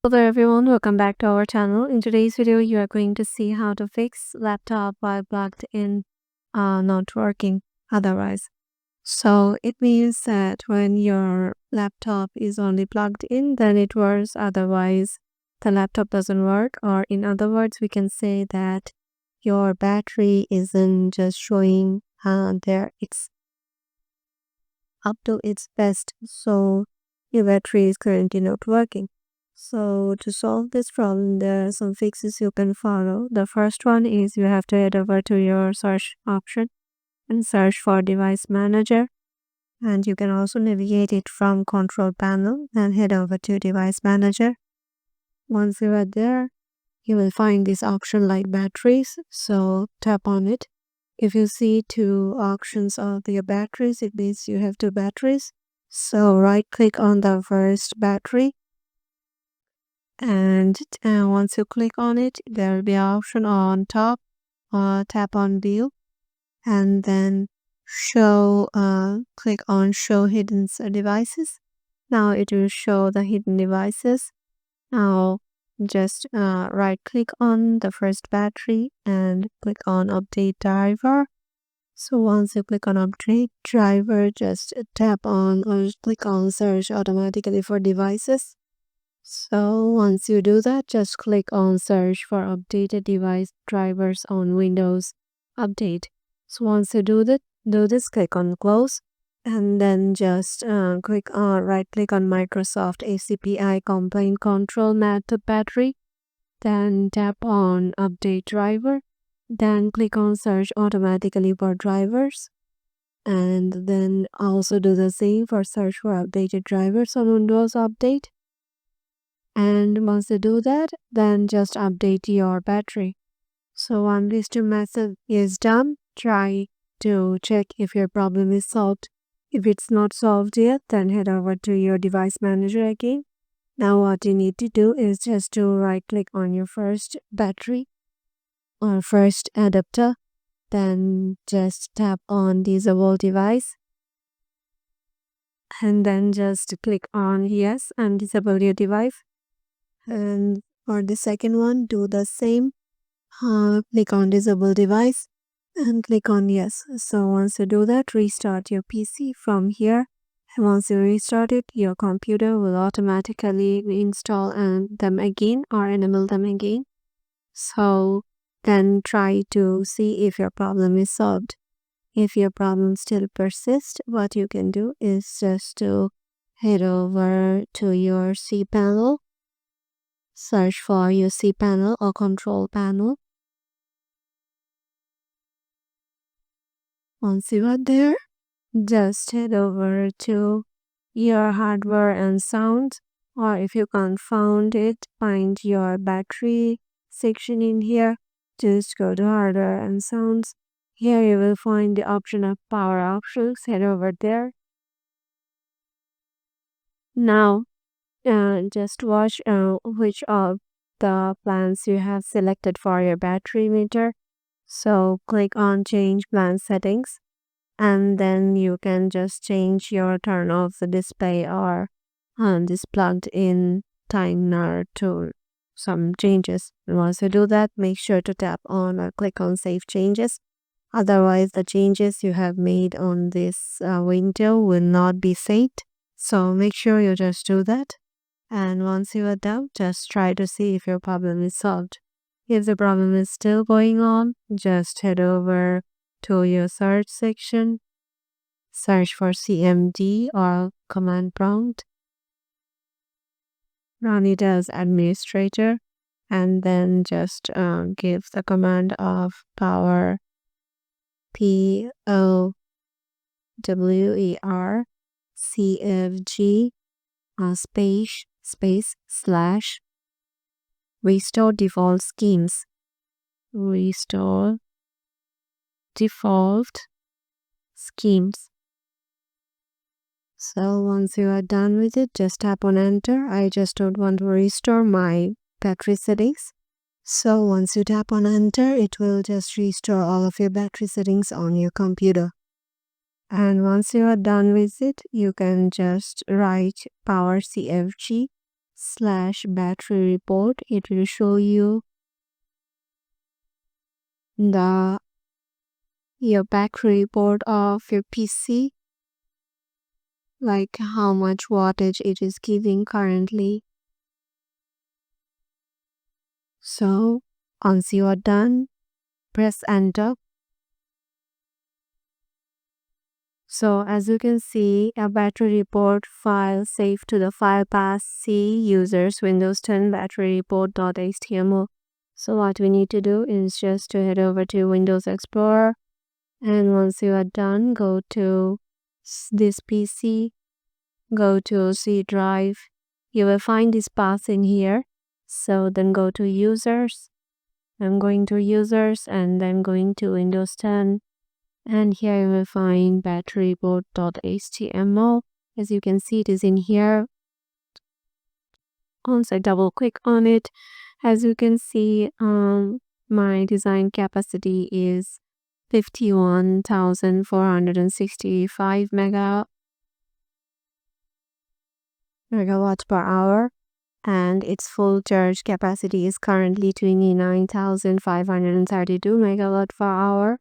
Hello everyone, welcome back to our channel. In today's video, you are going to see how to fix laptop while plugged in not working otherwise. So it means that when your laptop is only plugged in, then it works, otherwise the laptop doesn't work. Or in other words, we can say that your battery isn't just showing there, it's up to its best. So your battery is currently not working. So to solve this problem, there are some fixes you can follow. The first one is you have to head over to your search option and search for device manager. And you can also navigate it from control panel and head over to device manager. Once you are there, you will find this option like batteries. So tap on it. If you see two options of your batteries, it means you have two batteries. So right click on the first battery, and once you click on it, there will be an option on top. Tap on view, and then click on show hidden devices. Now it will show the hidden devices. Now just right click on the first battery and click on update driver. So once you click on update driver, just tap on or click on search automatically for devices. So once you do that, just click on search for updated device drivers on Windows Update. So once you do this, click on close, and then just right click on Microsoft ACPI Complaint Control Mat Battery. Then tap on update driver. Then click on search automatically for drivers. And then also do the same for search for updated drivers on Windows Update. And once you do that, then just update your battery. So once this two method is done, try to check if your problem is solved. If it's not solved yet, then head over to your device manager again. Now what you need to do is just to right click on your first battery or first adapter, then just tap on disable device, and then just click on yes and disable your device. And for the second one, do the same. Click on disable device and click on yes. So once you do that, restart your PC from here. And once you restart it, your computer will automatically install them again or enable them again. So then try to see if your problem is solved. If your problem still persists, what you can do is just to head over to your cPanel. Search for your cPanel or control panel. Once you are there, just head over to your hardware and sound, or if you can't find it, find your battery section in here. Just go to hardware and sounds. Here you will find the option of power options. Head over there. Now just watch which of the plans you have selected for your battery meter. So click on change plan settings, and then you can just change your turn off the display or this plugged in timer to some changes. And once you do that, make sure to tap on or click on save changes. Otherwise, the changes you have made on this window will not be saved. So make sure you just do that. And once you are done, just try to see if your problem is solved. If the problem is still going on, just head over to your search section, search for CMD or command prompt, run it as administrator, and then just give the command of power POWER space / restore default schemes. Restore default schemes. So once you are done with it, just tap on enter. I just don't want to restore my battery settings. So once you tap on enter, it will just restore all of your battery settings on your computer. And once you are done with it, you can just write power CFG battery report. It will show you your battery report of your PC, like how much wattage it is giving currently. So once you are done, press enter. So as you can see, a battery report file saved to the file path C users Windows 10 battery report.html. So what we need to do is just to head over to Windows Explorer, and once you are done, go to this PC, go to C drive. You will find this path in here. So then go to users. I'm going to users and then going to Windows 10. And here you will find battery report.html. As you can see, it is in here. Once I double click on it, as you can see, my design capacity is 51,465 megawatts per hour, and its full charge capacity is currently 29,532 megawatt per hour.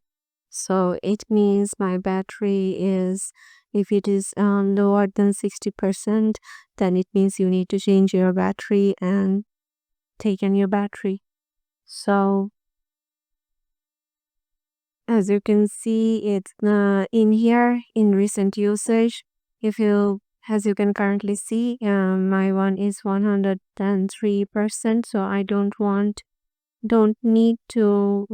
So it means my battery is, if it is lower than 60%, then it means you need to change your battery and take a new battery. So as you can see, it's in here in recent usage. As you can currently see, my one is 103%. So I don't need to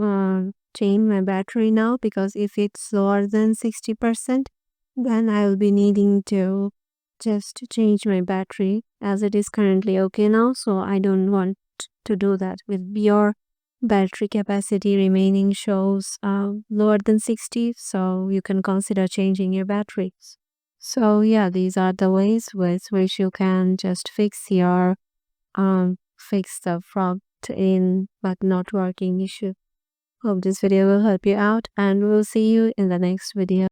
change my battery now, because if it's lower than 60%, then I will be needing to just change my battery, as it is currently okay now. So I don't want to do that. With your battery capacity remaining shows lower than 60, so you can consider changing your batteries. So yeah, these are the ways with which you can just fix the prompt in but not working issue. Hope this video will help you out, and we'll see you in the next video.